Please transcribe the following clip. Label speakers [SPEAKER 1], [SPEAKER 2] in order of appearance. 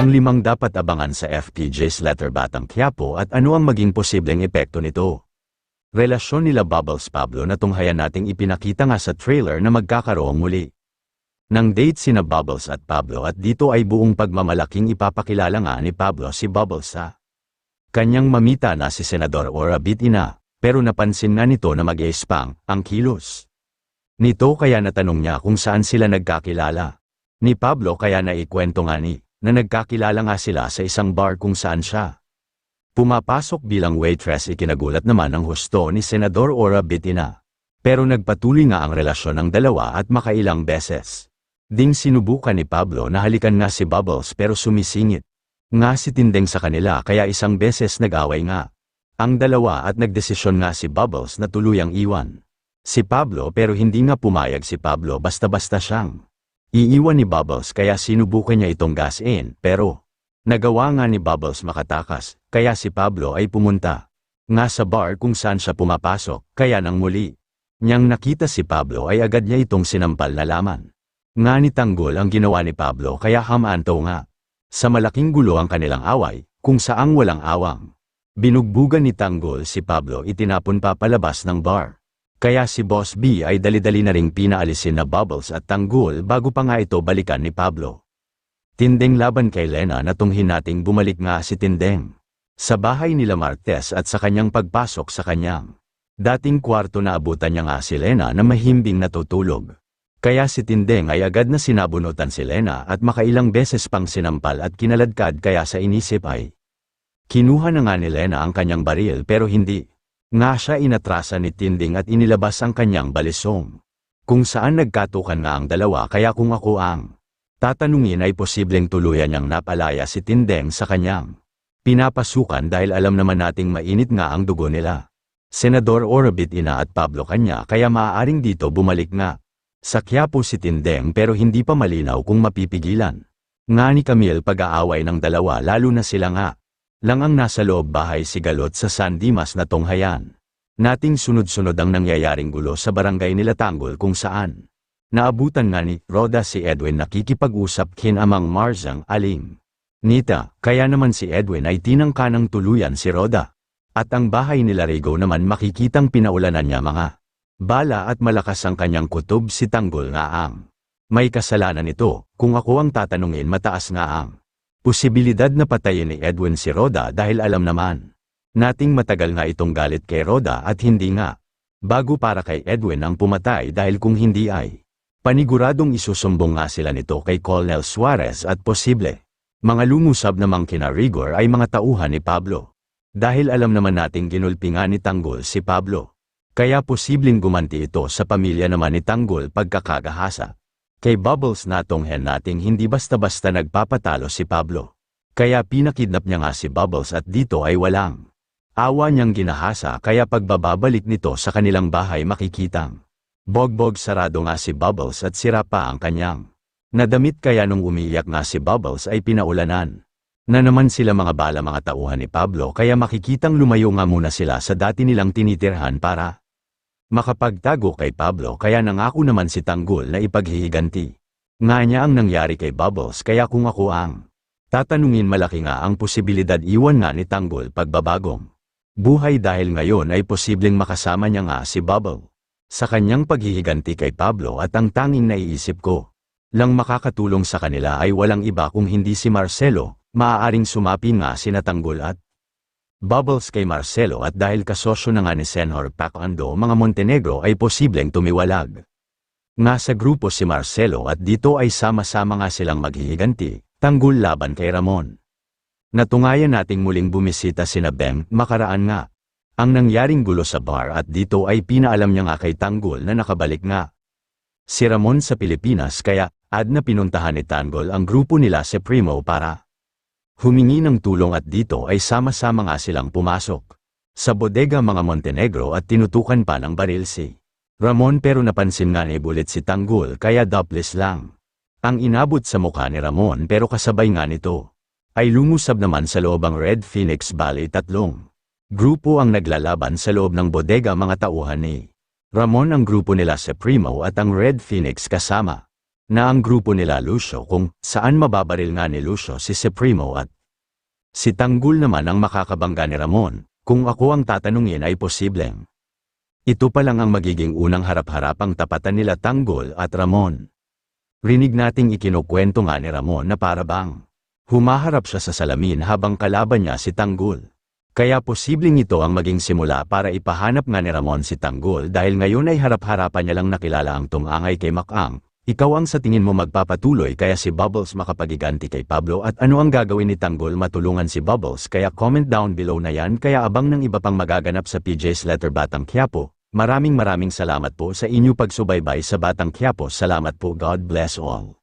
[SPEAKER 1] Ang 5 dapat abangan sa FPJ's Letter Batang Quiapo at ano ang maging posibleng epekto nito. Relasyon nila Bubbles Pablo na tunghayan nating ipinakita nga sa trailer na magkakaroong muli ng date sina Bubbles at Pablo at dito ay buong pagmamalaking ipapakilala nga ni Pablo si Bubbles sa kanyang mamita na si Senador Ora Bitina, pero napansin nga nito na mag-e-spang ang kilos nito kaya natanong niya kung saan sila nagkakilala ni Pablo kaya naikwento nga ni na nagkakilala nga sila sa isang bar kung saan siya pumapasok bilang waitress. Ikinagulat naman ang husto ni Senador Ora Bitina. Pero nagpatuloy nga ang relasyon ng dalawa at makailang beses ding sinubukan ni Pablo na halikan nga si Bubbles pero sumisingit nga si Tindeng sa kanila kaya isang beses nag-away nga ang dalawa at nagdesisyon nga si Bubbles na tuluyang iwan si Pablo pero hindi nga pumayag si Pablo basta-basta siyang iiwan ni Bubbles kaya sinubukan niya itong gasin pero nagawa nga ni Bubbles makatakas kaya si Pablo ay pumunta nga sa bar kung saan siya pumapasok kaya nang muli niyang nakita si Pablo ay agad niya itong sinampal na laman nga ni Tanggol ang ginawa ni Pablo kaya hamanto nga sa malaking gulo ang kanilang away kung saang walang awang binugbugan ni Tanggol si Pablo itinapon pa palabas ng bar. Kaya si Boss B ay dali-dali na ring pinaalisin na Bubbles at Tanggol bago pa nga ito balikan ni Pablo. Tindeng laban kay Lena na tunghin nating bumalik nga si Tindeng sa bahay nila Martes at sa kanyang pagpasok sa kanyang dating kwarto na abutan niya nga si Lena na mahimbing natutulog. Kaya si Tindeng ay agad na sinabunutan si Lena at makailang beses pang sinampal at kinaladkad kaya sa inisip ay kinuha na nga ni Lena ang kanyang baril pero hindi nga siya inatrasan ni Tinding at inilabas ang kanyang balisong. Kung saan nagkatukan nga ang dalawa kaya kung ako ang tatanungin ay posibleng tuluyan niyang napalaya si Tindeng sa kanyang pinapasukan dahil alam naman nating mainit nga ang dugo nila Senador Ora Bitina at Pablo kanya kaya maaaring dito bumalik nga sa Quiapo si Tindeng pero hindi pa malinaw kung mapipigilan nga ni Camille pag-aaway ng dalawa lalo na sila nga lang ang nasa loob bahay si Galot sa San Dimas na tunghayan nating sunod-sunod ang nangyayaring gulo sa barangay nila Tanggol kung saan naabutan nga ni Roda si Edwin nakikipag-usap kinamang Marzang Aling Nita kaya naman si Edwin ay tinangkanang tuluyan si Roda at ang bahay nila Rigo naman makikitang pinaulanan niya mga bala at malakas ang kanyang kutob si Tanggol nga ang may kasalanan ito kung ako ang tatanungin mataas nga ang posibilidad na patayin ni Edwin si Roda dahil alam naman nating matagal nga itong galit kay Roda at hindi nga bago para kay Edwin ang pumatay dahil kung hindi ay paniguradong isusumbong nga sila nito kay Colonel Suarez at posible mga lumusab namang kina Rigor ay mga tauhan ni Pablo dahil alam naman nating ginulpi nga ni Tanggol si Pablo kaya posibleng gumanti ito sa pamilya naman ni Tanggol pagkakagahasa. Kay Bubbles natonghen nating hindi basta-basta nagpapatalo si Pablo. Kaya pinakidnap niya nga si Bubbles at dito ay walang awa niyang ginahasa kaya pagbababalik nito sa kanilang bahay makikitang bogbog sarado nga si Bubbles at sira pa ang kanyang nadamit kaya nung umiiyak nga si Bubbles ay pinaulanan na naman sila mga bala mga tauhan ni Pablo kaya makikitang lumayo nga muna sila sa dati nilang tinitirhan para makapagtago kay Pablo kaya nangako naman si Tanggol na ipaghihiganti nga niya ang nangyari kay Bubbles kaya kung ako ang tatanungin malaki nga ang posibilidad iwan nga ni Tanggol pagbabagong buhay dahil ngayon ay posibleng makasama niya nga si Bubble sa kanyang paghihiganti kay Pablo at ang tanging naiisip ko lang makakatulong sa kanila ay walang iba kung hindi si Marcelo, maaaring sumapi nga sina Tanggol at Bubbles kay Marcelo at dahil kasosyo na nga ni Senhor Pacando mga Montenegro ay posibleng tumiwalag nga sa grupo si Marcelo at dito ay sama-sama nga silang maghihiganti, Tanggol laban kay Ramon. Natungayan nating muling bumisita sina Beng makaraan nga ang nangyaring gulo sa bar at dito ay pinaalam niya nga kay Tanggol na nakabalik nga si Ramon sa Pilipinas kaya na pinuntahan ni Tanggol ang grupo nila si Primo para humingi ng tulong at dito ay sama-sama nga silang pumasok sa bodega mga Montenegro at tinutukan pa ng baril si Ramon pero napansin nga ni Bulit si Tanggol kaya doubtless lang ang inabot sa mukha ni Ramon pero kasabay nga nito ay lumusab naman sa loob ang Red Phoenix Valley. Tatlong grupo ang naglalaban sa loob ng bodega mga tauhan ni Ramon ang grupo nila si Primo at ang Red Phoenix kasama na ang grupo nila Lucio kung saan mababaril nga ni Lucio si Supremo at si Tanggol naman ang makakabangga ni Ramon. Kung ako ang tatanungin ay posibleng ito pa lang ang magiging unang harap-harapang tapatan nila Tanggol at Ramon. Rinig nating ikinukwento nga ni Ramon na para bang humaharap siya sa salamin habang kalaban niya si Tanggol. Kaya posibleng ito ang maging simula para ipahanap nga ni Ramon si Tanggol dahil ngayon ay harap-harapan niya lang nakilala ang tungangay kay Makang. Ikaw ang sa tingin mo magpapatuloy kaya si Bubbles makapagiganti kay Pablo at ano ang gagawin ni Tanggol matulungan si Bubbles kaya comment down below na yan kaya abang ng iba pang magaganap sa PJ's Letter Batang Quiapo. Maraming salamat po sa inyo pagsubaybay sa Batang Quiapo. Salamat po. God bless all.